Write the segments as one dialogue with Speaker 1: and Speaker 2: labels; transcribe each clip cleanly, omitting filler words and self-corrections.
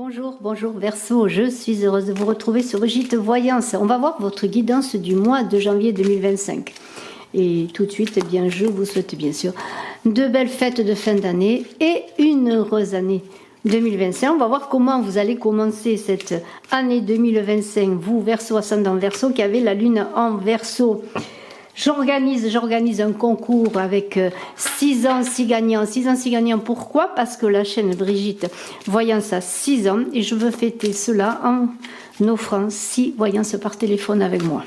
Speaker 1: Bonjour, bonjour Verseau, je suis heureuse de vous retrouver sur Brigitte Voyance. On va voir votre guidance du mois de janvier 2025. Et tout de suite, eh bien, je vous souhaite bien sûr de belles fêtes de fin d'année et une heureuse année 2025. On va voir comment vous allez commencer cette année 2025, vous Verseau, ascendant Verseau, qui avez la lune en Verseau. J'organise un concours avec 6 ans, 6 gagnants. 6 ans, 6 gagnants, pourquoi? Parce que la chaîne Brigitte Voyance a 6 ans et je veux fêter cela en offrant 6 voyances par téléphone avec moi.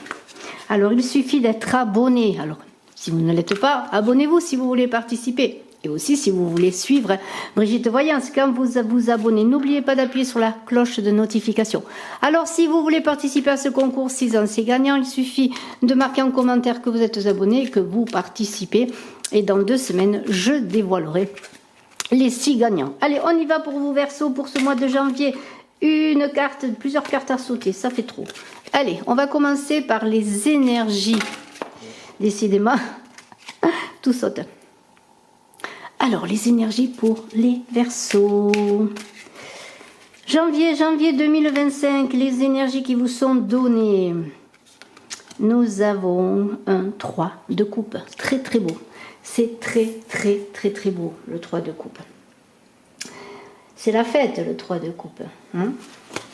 Speaker 1: Alors, il suffit d'être abonné. Alors, si vous ne l'êtes pas, abonnez-vous si vous voulez participer. Et aussi, si vous voulez suivre Brigitte Voyance, quand vous vous abonnez, n'oubliez pas d'appuyer sur la cloche de notification. Alors, si vous voulez participer à ce concours 6 ans, c'est gagnant, il suffit de marquer en commentaire que vous êtes abonné et que vous participez. Et dans 2 semaines, je dévoilerai les 6 gagnants. Allez, on y va pour vous, Verseau, pour ce mois de janvier. Une carte, plusieurs cartes à sauter, ça fait trop. Allez, on va commencer par les énergies. Décidément, tout saute. Alors, les énergies pour les Verseaux. Janvier 2025, les énergies qui vous sont données. Nous avons un 3 de coupe. Très, très beau. C'est très, très, très, très beau, le 3 de coupe. C'est la fête, le 3 de coupe. Hein?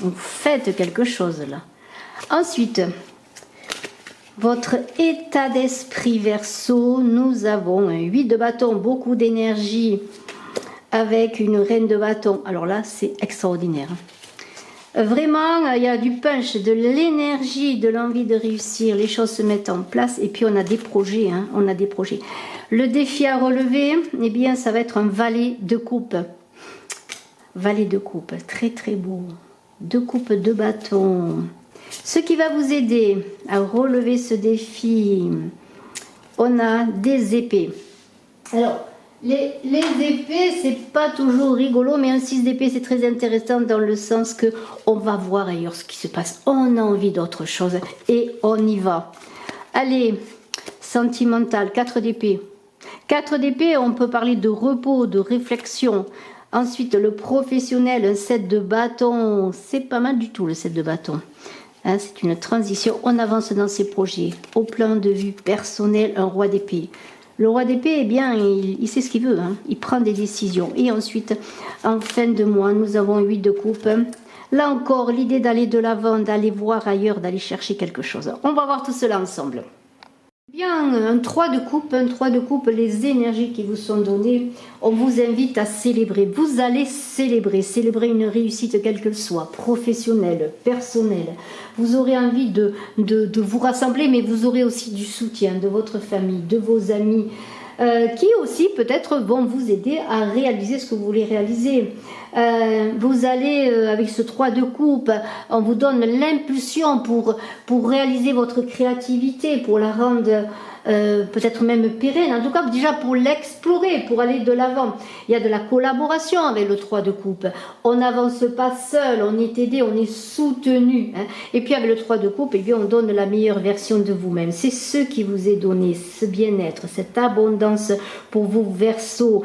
Speaker 1: Vous faites quelque chose, là. Ensuite, votre état d'esprit Verseau, nous avons un 8 de bâton, beaucoup d'énergie avec une reine de bâton. Alors là, c'est extraordinaire. Vraiment, il y a du punch, de l'énergie, de l'envie de réussir. Les choses se mettent en place et puis on a des projets. Hein, on a des projets. Le défi à relever, eh bien, ça va être un valet de coupe. Valet de coupe, très très beau. 2 coupes de bâton. Ce qui va vous aider à relever ce défi, on a des épées. Alors, les épées, c'est pas toujours rigolo, mais un 6 d'épée, c'est très intéressant dans le sens que on va voir ailleurs ce qui se passe. On a envie d'autre chose et on y va. Allez, sentimental, 4 d'épée. 4 d'épée, on peut parler de repos, de réflexion. Ensuite, le professionnel, un 7 de bâton. C'est pas mal du tout, le 7 de bâton. Hein, c'est une transition, on avance dans ses projets. Au plan de vue personnel, un roi d'épée. Le roi d'épée, eh bien, il sait ce qu'il veut, hein. Il prend des décisions. Et ensuite, en fin de mois, nous avons 8 de coupe. Là encore, l'idée d'aller de l'avant, d'aller voir ailleurs, d'aller chercher quelque chose. On va voir tout cela ensemble. Bien, un 3 de coupe, les énergies qui vous sont données, on vous invite à célébrer. Vous allez célébrer une réussite quelle qu'elle soit, professionnelle, personnelle. Vous aurez envie de vous rassembler, mais vous aurez aussi du soutien de votre famille, de vos amis, qui aussi peut-être vont vous aider à réaliser ce que vous voulez réaliser. Vous allez, avec ce 3 de coupe, on vous donne l'impulsion pour réaliser votre créativité, pour la rendre peut-être même pérenne, en tout cas déjà pour l'explorer, pour aller de l'avant. Il y a de la collaboration avec le 3 de coupe. On n'avance pas seul, on est aidé, on est soutenu. Hein. Et puis avec le 3 de coupe, eh bien, on donne la meilleure version de vous-même. C'est ce qui vous est donné, ce bien-être, cette abondance pour vous Verseau.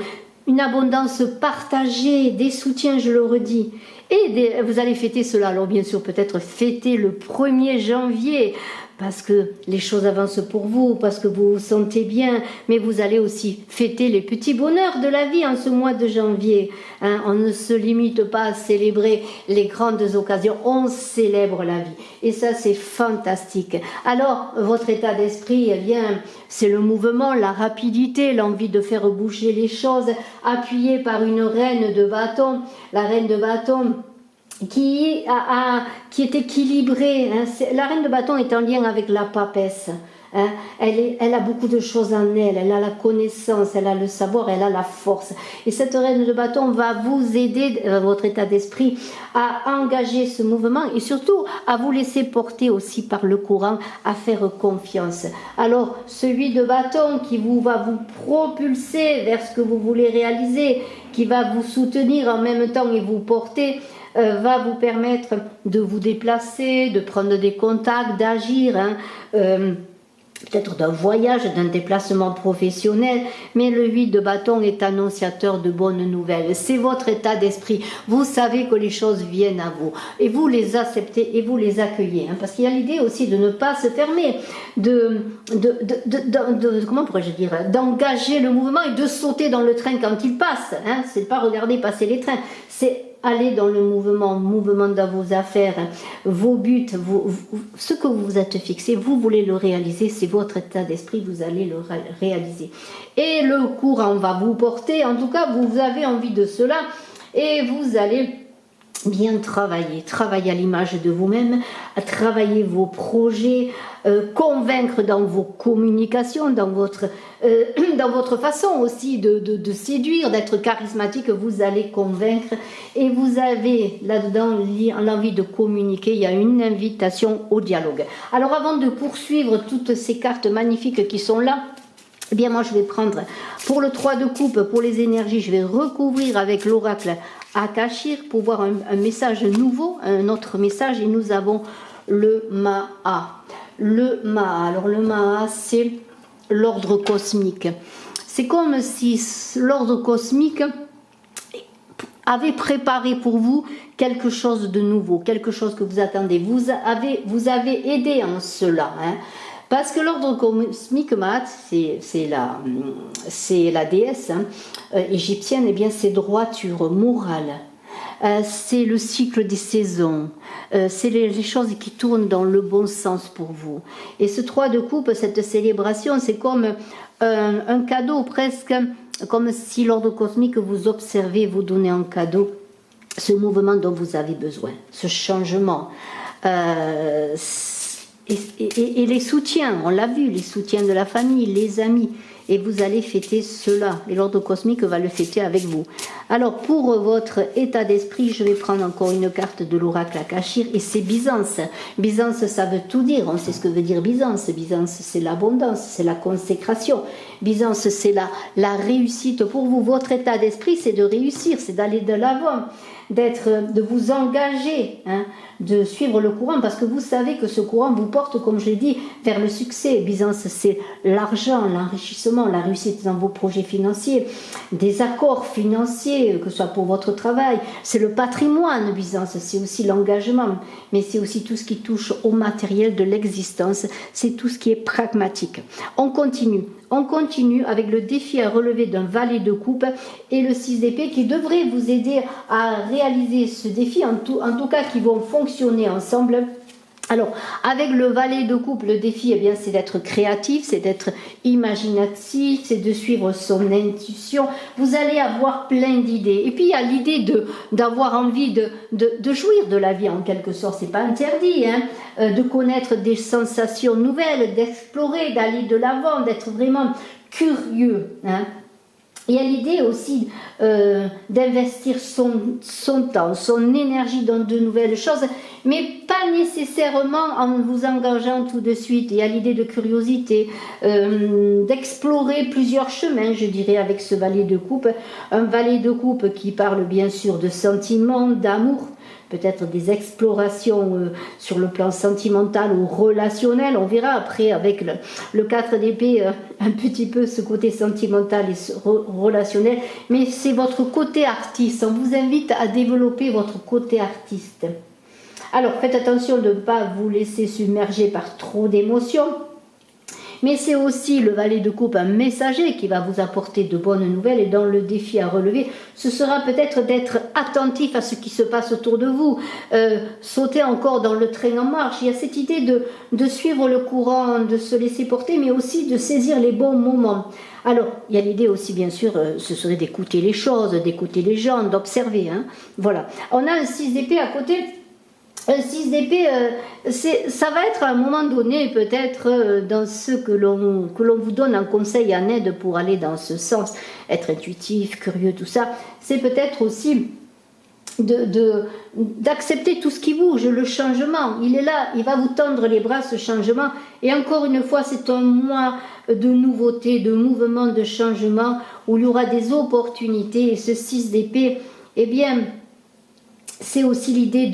Speaker 1: Une abondance partagée, des soutiens, je le redis. Et vous allez fêter cela. Alors bien sûr, peut-être fêter le 1er janvier, parce que les choses avancent pour vous, parce que vous vous sentez bien, mais vous allez aussi fêter les petits bonheurs de la vie en ce mois de janvier. Hein, on ne se limite pas à célébrer les grandes occasions, on célèbre la vie. Et ça, c'est fantastique. Alors, votre état d'esprit, eh bien, c'est le mouvement, la rapidité, l'envie de faire bouger les choses, appuyé par une reine de bâton. La reine de bâton qui est équilibrée. Hein. La reine de bâton est en lien avec la papesse. Hein. Elle a beaucoup de choses en elle. Elle a la connaissance, elle a le savoir, elle a la force. Et cette reine de bâton va vous aider, votre état d'esprit, à engager ce mouvement et surtout à vous laisser porter aussi par le courant, à faire confiance. Alors, celui de bâton qui va vous propulser vers ce que vous voulez réaliser, qui va vous soutenir en même temps et vous porter, va vous permettre de vous déplacer, de prendre des contacts, d'agir. Hein. peut-être d'un voyage, d'un déplacement professionnel, mais le 8 de bâton est annonciateur de bonnes nouvelles. C'est votre état d'esprit. Vous savez que les choses viennent à vous et vous les acceptez et vous les accueillez. Parce qu'il y a l'idée aussi de ne pas se fermer, comment pourrais-je dire, d'engager le mouvement et de sauter dans le train quand il passe. C'est pas regarder passer les trains, c'est aller dans le mouvement dans vos affaires, vos buts, ce que vous vous êtes fixé, vous voulez le réaliser, c'est votre état d'esprit, vous allez le réaliser. Et le courant va vous porter, en tout cas vous avez envie de cela, et vous allez bien travailler à l'image de vous-même, à travailler vos projets, convaincre dans vos communications, dans votre façon aussi de séduire, d'être charismatique, vous allez convaincre et vous avez là-dedans l'envie de communiquer, il y a une invitation au dialogue. Alors avant de poursuivre toutes ces cartes magnifiques qui sont là, eh bien moi je vais prendre pour le 3 de coupe, pour les énergies, je vais recouvrir avec l'oracle Akashir pour voir un message nouveau, un autre message, et nous avons le Maha. Le Maha, alors le Maha c'est l'ordre cosmique. C'est comme si l'ordre cosmique avait préparé pour vous quelque chose de nouveau, quelque chose que vous attendez. Vous avez aidé en cela. Parce que l'ordre cosmique Maat, c'est la déesse égyptienne, et bien c'est droiture morale. C'est le cycle des saisons, c'est les choses qui tournent dans le bon sens pour vous. Et ce 3 de coupe, cette célébration, c'est comme un cadeau presque, comme si l'ordre cosmique vous observez, vous donnez en cadeau ce mouvement dont vous avez besoin, ce changement. Et les soutiens, on l'a vu, les soutiens de la famille, les amis, et vous allez fêter cela, et l'ordre cosmique va le fêter avec vous. Alors pour votre état d'esprit, je vais prendre encore une carte de l'oracle Akashir, et c'est Byzance. Byzance, ça veut tout dire, on sait ce que veut dire Byzance. Byzance, c'est l'abondance, c'est la consécration. Byzance, c'est la réussite pour vous. Votre état d'esprit, c'est de réussir, c'est d'aller de l'avant, de vous engager, de suivre le courant, parce que vous savez que ce courant vous porte, comme je l'ai dit, vers le succès. Byzance, c'est l'argent, l'enrichissement, la réussite dans vos projets financiers, des accords financiers, que ce soit pour votre travail. C'est le patrimoine, Byzance, c'est aussi l'engagement, mais c'est aussi tout ce qui touche au matériel de l'existence, c'est tout ce qui est pragmatique. On continue avec le défi à relever d'un valet de coupe et le 6 d'épée qui devrait vous aider à réaliser ce défi, en tout cas qui vont fonctionner ensemble. Alors, avec le valet de coupe, le défi, eh bien, c'est d'être créatif, c'est d'être imaginatif, c'est de suivre son intuition. Vous allez avoir plein d'idées. Et puis, il y a l'idée d'avoir envie de jouir de la vie, en quelque sorte. C'est pas interdit, de connaître des sensations nouvelles, d'explorer, d'aller de l'avant, d'être vraiment curieux, Il y a l'idée aussi d'investir son temps, son énergie dans de nouvelles choses, mais pas nécessairement en vous engageant tout de suite. Il y a l'idée de curiosité, d'explorer plusieurs chemins, je dirais, avec ce valet de coupe. Un valet de coupe qui parle bien sûr de sentiments, d'amour, peut-être des explorations sur le plan sentimental ou relationnel. On verra après avec le 4 d'épée un petit peu ce côté sentimental et relationnel, mais c'est votre côté artiste. On vous invite à développer votre côté artiste. Alors faites attention de ne pas vous laisser submerger par trop d'émotions. Mais c'est aussi le valet de coupe, un messager qui va vous apporter de bonnes nouvelles, et dans le défi à relever, ce sera peut-être d'être attentif à ce qui se passe autour de vous, sauter encore dans le train en marche. Il y a cette idée de suivre le courant, de se laisser porter, mais aussi de saisir les bons moments. Alors, il y a l'idée aussi, bien sûr, ce serait d'écouter les choses, d'écouter les gens, d'observer. Voilà. On a un 6 d'épée à côté. Un 6 d'épée, ça va être à un moment donné peut-être dans ce que l'on vous donne en conseil, en aide pour aller dans ce sens, être intuitif, curieux, tout ça. C'est peut-être aussi d'accepter tout ce qui bouge, le changement. Il est là, il va vous tendre les bras, ce changement. Et encore une fois, c'est un mois de nouveautés, de mouvements, de changement, où il y aura des opportunités. Et ce 6 d'épée, eh bien, c'est aussi l'idée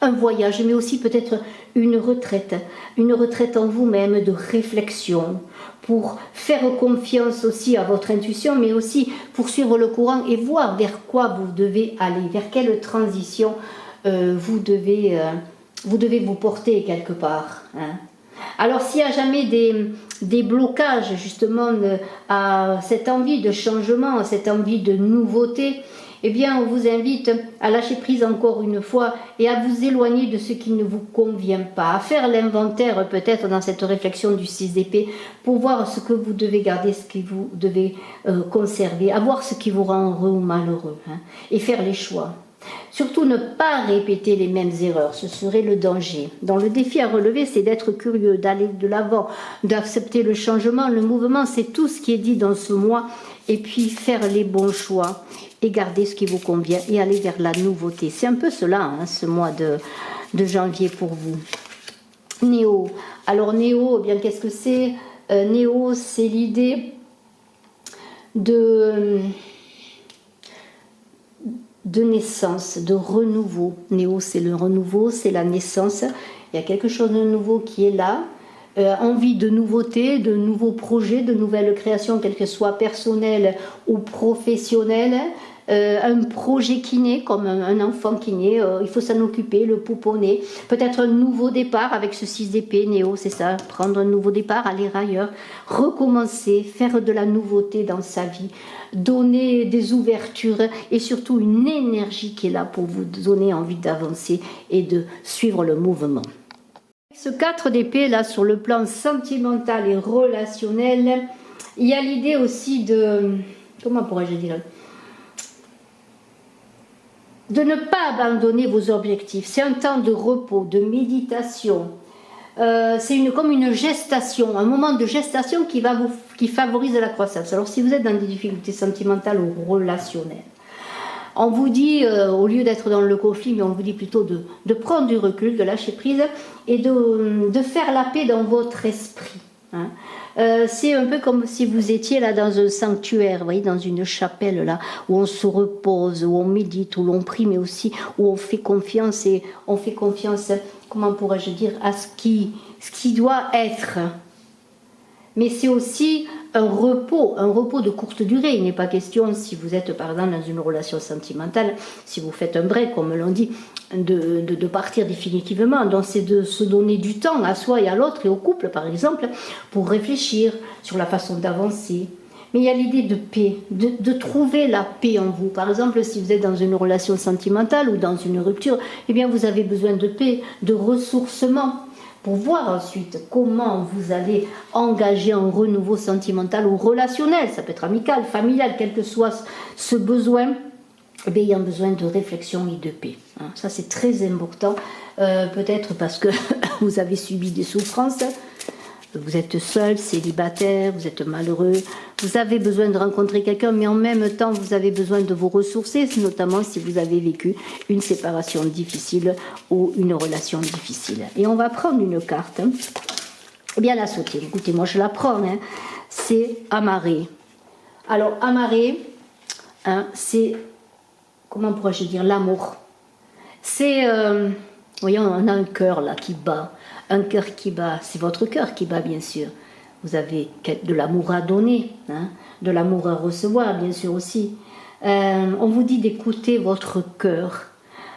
Speaker 1: un voyage, mais aussi peut-être une retraite en vous-même de réflexion, pour faire confiance aussi à votre intuition, mais aussi pour suivre le courant et voir vers quoi vous devez aller, vers quelle transition vous devez vous porter quelque part. Hein. Alors s'il y a jamais des blocages justement à cette envie de changement, à cette envie de nouveauté, eh bien on vous invite à lâcher prise encore une fois et à vous éloigner de ce qui ne vous convient pas, à faire l'inventaire peut-être dans cette réflexion du 6 d'épée pour voir ce que vous devez garder, ce que vous devez conserver, à voir ce qui vous rend heureux ou malheureux, hein, et faire les choix. Surtout ne pas répéter les mêmes erreurs, ce serait le danger. Dans le défi à relever, c'est d'être curieux, d'aller de l'avant, d'accepter le changement, le mouvement, c'est tout ce qui est dit dans ce mois, et puis faire les bons choix et garder ce qui vous convient et aller vers la nouveauté. C'est un peu cela, hein, ce mois de janvier pour vous. Néo. Alors Néo, eh bien qu'est-ce que c'est? Néo, c'est l'idée de naissance, de renouveau. Néo, c'est le renouveau, c'est la naissance. Il y a quelque chose de nouveau qui est là. Envie de nouveautés, de nouveaux projets, de nouvelles créations, quelles que soient personnelles ou professionnelles. Un projet qui naît, comme un enfant qui naît, il faut s'en occuper, le pouponner. Peut-être un nouveau départ avec ce 6 d'épée, Néo, c'est ça, prendre un nouveau départ, aller ailleurs, recommencer, faire de la nouveauté dans sa vie, donner des ouvertures et surtout une énergie qui est là pour vous donner envie d'avancer et de suivre le mouvement. Ce 4 d'épée, là, sur le plan sentimental et relationnel, il y a l'idée aussi de... Comment pourrais-je dire ? De ne pas abandonner vos objectifs. C'est un temps de repos, de méditation. C'est comme une gestation, un moment de gestation qui favorise la croissance. Alors si vous êtes dans des difficultés sentimentales ou relationnelles, on vous dit, au lieu d'être dans le conflit, mais on vous dit plutôt de prendre du recul, de lâcher prise et de faire la paix dans votre esprit. Hein. C'est un peu comme si vous étiez là dans un sanctuaire, vous voyez, dans une chapelle là, où on se repose, où on médite, où l'on prie, mais aussi où on fait confiance comment pourrais-je dire, à ce qui doit être. Mais c'est aussi un repos de courte durée. Il n'est pas question, si vous êtes par exemple dans une relation sentimentale, si vous faites un break, comme l'on dit, de partir définitivement. Donc c'est de se donner du temps à soi et à l'autre et au couple par exemple, pour réfléchir sur la façon d'avancer. Mais il y a l'idée de paix, de trouver la paix en vous. Par exemple, si vous êtes dans une relation sentimentale ou dans une rupture, eh bien vous avez besoin de paix, de ressourcement, pour voir ensuite comment vous allez engager un renouveau sentimental ou relationnel. Ça peut être amical, familial, quel que soit ce besoin. Eh bien, il y a un besoin de réflexion et de paix. Ça, c'est très important. Peut-être parce que vous avez subi des souffrances. Vous êtes seul, célibataire, vous êtes malheureux, vous avez besoin de rencontrer quelqu'un, mais en même temps, vous avez besoin de vous ressourcer, notamment si vous avez vécu une séparation difficile ou une relation difficile. Et on va prendre une carte. Eh bien, la sauter. Écoutez, moi, je la prends. Hein. C'est amarré. Alors, amarré, hein, c'est, comment pourrais-je dire, l'amour. C'est, voyez, on a un cœur là qui bat. Un cœur qui bat, c'est votre cœur qui bat, bien sûr. Vous avez de l'amour à donner, hein, de l'amour à recevoir, bien sûr aussi. On vous dit d'écouter votre cœur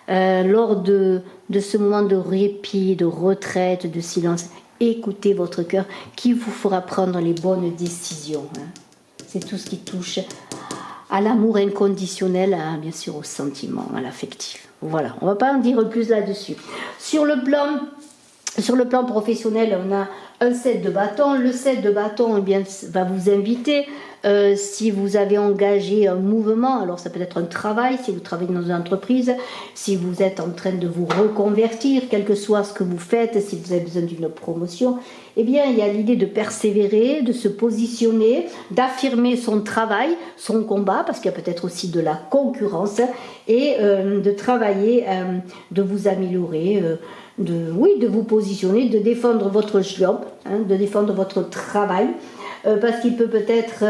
Speaker 1: lors de ce moment de répit, de retraite, de silence. Écoutez votre cœur qui vous fera prendre les bonnes décisions. Hein. C'est tout ce qui touche à l'amour inconditionnel, bien sûr au sentiment, à l'affectif. Voilà, on ne va pas en dire plus là-dessus. Sur le plan professionnel, on a un 7 de bâton. Le 7 de bâton, eh bien, va vous inviter, si vous avez engagé un mouvement, alors ça peut être un travail, si vous travaillez dans une entreprise, si vous êtes en train de vous reconvertir, quel que soit ce que vous faites, si vous avez besoin d'une promotion, eh bien, il y a l'idée de persévérer, de se positionner, d'affirmer son travail, son combat, parce qu'il y a peut-être aussi de la concurrence, et de travailler, de vous améliorer, de vous positionner, de défendre votre job, hein, de défendre votre travail, parce qu'il peut peut-être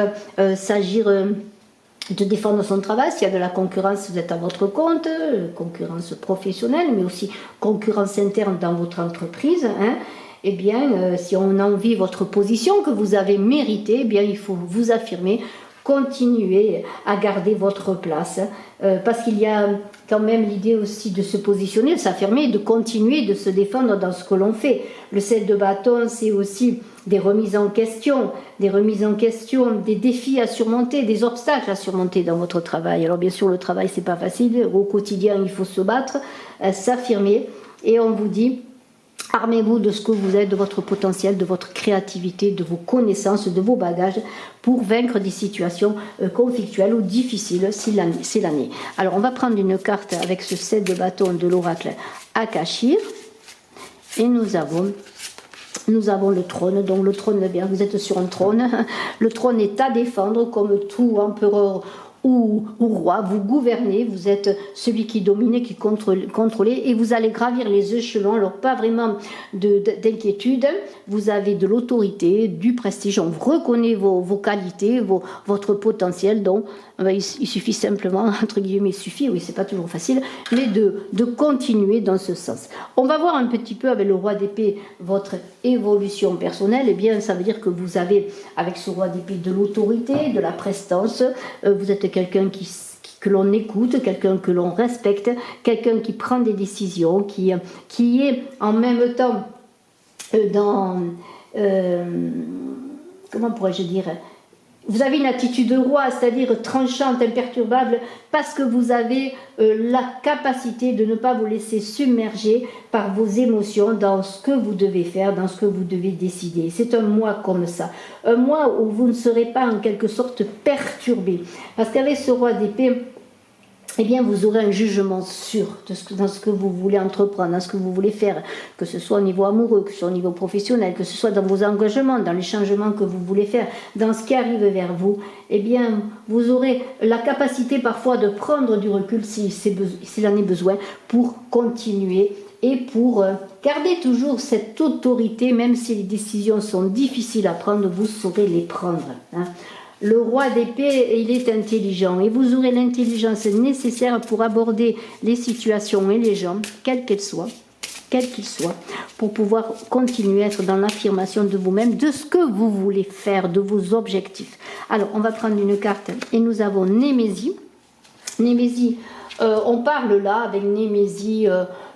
Speaker 1: s'agir de défendre son travail. S'il y a de la concurrence, vous êtes à votre compte, concurrence professionnelle, mais aussi concurrence interne dans votre entreprise. Hein. Eh bien, si on envie votre position que vous avez méritée, eh bien, il faut vous affirmer, continuer à garder votre place, parce qu'il y a quand même l'idée aussi de se positionner, de s'affirmer, de continuer de se défendre dans ce que l'on fait. Le 7 de bâton, c'est aussi des remises en question, des défis à surmonter, des obstacles à surmonter dans votre travail. Alors bien sûr, le travail, c'est pas facile, au quotidien, il faut se battre, s'affirmer, et on vous dit, armez-vous de ce que vous êtes, de votre potentiel, de votre créativité, de vos connaissances, de vos bagages pour vaincre des situations conflictuelles ou difficiles si c'est l'année. Alors on va prendre une carte avec ce 7 de bâton de l'oracle Akashir et nous avons le trône. Donc le trône, bien, vous êtes sur un trône. Le trône est à défendre comme tout empereur ou roi, vous gouvernez, vous êtes celui qui domine, qui contrôle, et vous allez gravir les échelons. Alors pas vraiment d'inquiétude, vous avez de l'autorité, du prestige, on reconnaît vos qualités, votre potentiel, donc il suffit simplement, entre guillemets, oui, c'est pas toujours facile, mais de continuer dans ce sens. On va voir un petit peu avec le roi d'épée votre évolution personnelle. Eh bien, ça veut dire que vous avez, avec ce roi d'épée, de l'autorité, de la prestance, vous êtes quelqu'un que l'on écoute, quelqu'un que l'on respecte, quelqu'un qui prend des décisions, qui est en même temps dans... comment pourrais-je dire ? Vous avez une attitude de roi, c'est-à-dire tranchante, imperturbable, parce que vous avez la capacité de ne pas vous laisser submerger par vos émotions dans ce que vous devez faire, dans ce que vous devez décider. C'est un moi comme ça. Un moi où vous ne serez pas en quelque sorte perturbé. Parce qu'avec ce roi d'épée, eh bien, vous aurez un jugement sûr dans ce que vous voulez entreprendre, dans ce que vous voulez faire, que ce soit au niveau amoureux, que ce soit au niveau professionnel, que ce soit dans vos engagements, dans les changements que vous voulez faire, dans ce qui arrive vers vous. Eh bien, vous aurez la capacité parfois de prendre du recul s'il en est besoin pour continuer et pour garder toujours cette autorité, même si les décisions sont difficiles à prendre, vous saurez les prendre. Hein. Le roi d'épée, il est intelligent et vous aurez l'intelligence nécessaire pour aborder les situations et les gens, quels qu'ils soient, pour pouvoir continuer à être dans l'affirmation de vous-même, de ce que vous voulez faire, de vos objectifs. Alors, on va prendre une carte et nous avons Némésie. Némésie, on parle là avec Némésie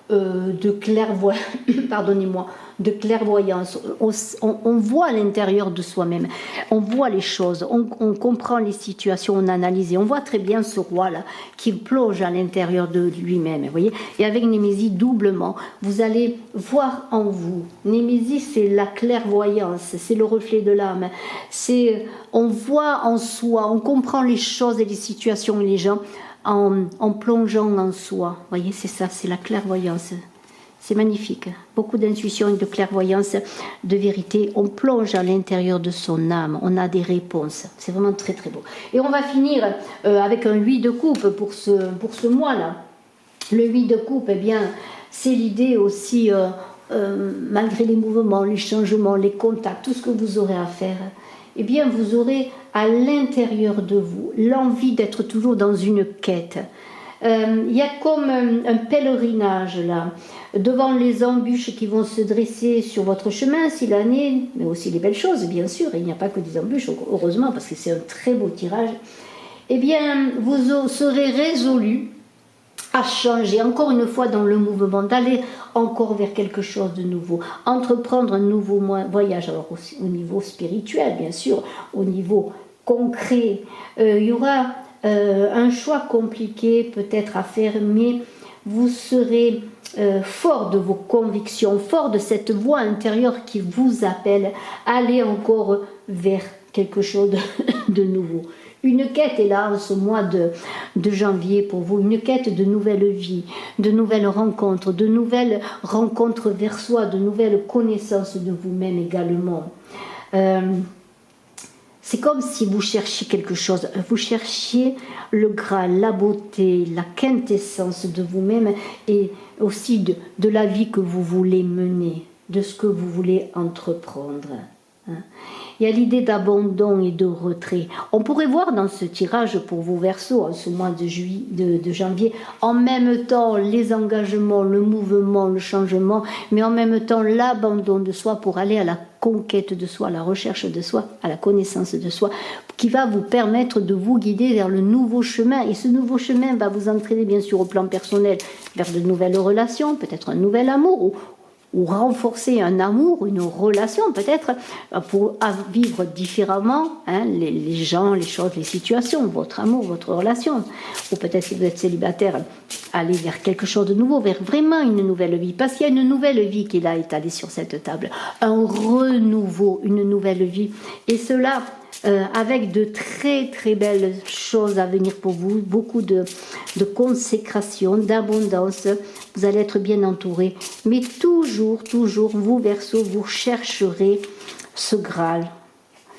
Speaker 1: de clairvoyance, pardonnez-moi, de clairvoyance. On voit à l'intérieur de soi-même, on voit les choses, on comprend les situations, on analyse, et on voit très bien ce roi-là qui plonge à l'intérieur de lui-même, vous voyez. Et avec Némésie, doublement, vous allez voir en vous. Némésie, c'est la clairvoyance, c'est le reflet de l'âme, on voit en soi, on comprend les choses et les situations et les gens en plongeant en soi. Vous voyez, c'est ça, c'est la clairvoyance. C'est magnifique. Beaucoup d'intuition et de clairvoyance, de vérité. On plonge à l'intérieur de son âme. On a des réponses. C'est vraiment très très beau. Et on va finir avec un 8 de coupe pour ce mois-là. Le 8 de coupe, eh bien, c'est l'idée aussi, malgré les mouvements, les changements, les contacts, tout ce que vous aurez à faire, eh bien, vous aurez à l'intérieur de vous l'envie d'être toujours dans une quête. Il y a comme un pèlerinage là, devant les embûches qui vont se dresser sur votre chemin si l'année, mais aussi les belles choses bien sûr, il n'y a pas que des embûches, heureusement, parce que c'est un très beau tirage. Eh bien, vous serez résolu à changer, encore une fois dans le mouvement, d'aller encore vers quelque chose de nouveau, entreprendre un nouveau voyage, alors aussi au niveau spirituel bien sûr, au niveau concret. Il y aura un choix compliqué peut-être à faire, mais vous serez fort de vos convictions, fort de cette voix intérieure qui vous appelle à aller encore vers quelque chose de nouveau. Une quête est là en ce mois de janvier pour vous, une quête de nouvelles vies, de nouvelles rencontres vers soi, de nouvelles connaissances de vous-même également. C'est comme si vous cherchiez quelque chose, vous cherchiez le Graal, la beauté, la quintessence de vous-même et aussi de la vie que vous voulez mener, de ce que vous voulez entreprendre. Il y a l'idée d'abandon et de retrait. On pourrait voir dans ce tirage pour vos Verseaux, en ce mois de janvier, en même temps les engagements, le mouvement, le changement, mais en même temps l'abandon de soi pour aller à la conquête de soi, à la recherche de soi, à la connaissance de soi, qui va vous permettre de vous guider vers le nouveau chemin. Et ce nouveau chemin va vous entraîner bien sûr au plan personnel vers de nouvelles relations, peut-être un nouvel amour, ou renforcer un amour, une relation peut-être, pour vivre différemment les gens, les choses, les situations, votre amour, votre relation. Ou peut-être si vous êtes célibataire, aller vers quelque chose de nouveau, vers vraiment une nouvelle vie. Parce qu'il y a une nouvelle vie qui est là étalée sur cette table. Un renouveau, une nouvelle vie. Et cela avec de très très belles choses à venir pour vous, beaucoup de consécration, d'abondance. Vous allez être bien entouré, mais toujours, vous Verseaux, vous chercherez ce Graal.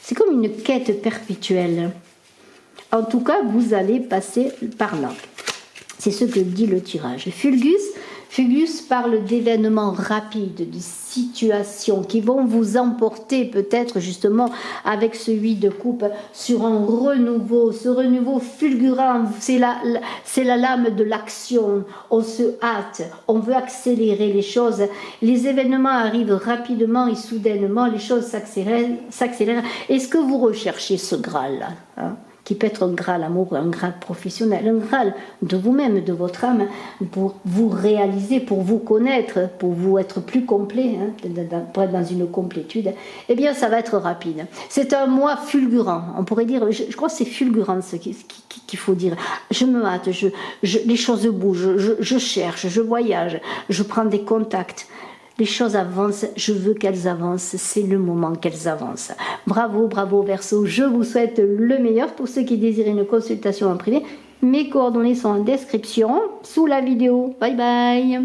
Speaker 1: C'est comme une quête perpétuelle. En tout cas, vous allez passer par là. C'est ce que dit le tirage. Fulgus parle d'événements rapides, de situations qui vont vous emporter peut-être justement avec ce 8 de coupe sur un renouveau. Ce renouveau fulgurant, c'est la lame de l'action. On se hâte, on veut accélérer les choses. Les événements arrivent rapidement et soudainement, les choses s'accélèrent. Est-ce que vous recherchez ce Graal-là qui peut être un Graal amoureux, un Graal professionnel, un Graal de vous-même, de votre âme, pour vous réaliser, pour vous connaître, pour vous être plus complet, pour être dans une complétude, eh bien ça va être rapide. C'est un mois fulgurant, on pourrait dire, je crois que c'est fulgurant ce qu'il faut dire. Je me hâte, les choses bougent, je cherche, je voyage, je prends des contacts. Les choses avancent, je veux qu'elles avancent, c'est le moment qu'elles avancent. Bravo Verseau, je vous souhaite le meilleur. Pour ceux qui désirent une consultation en privé, mes coordonnées sont en description sous la vidéo. Bye bye.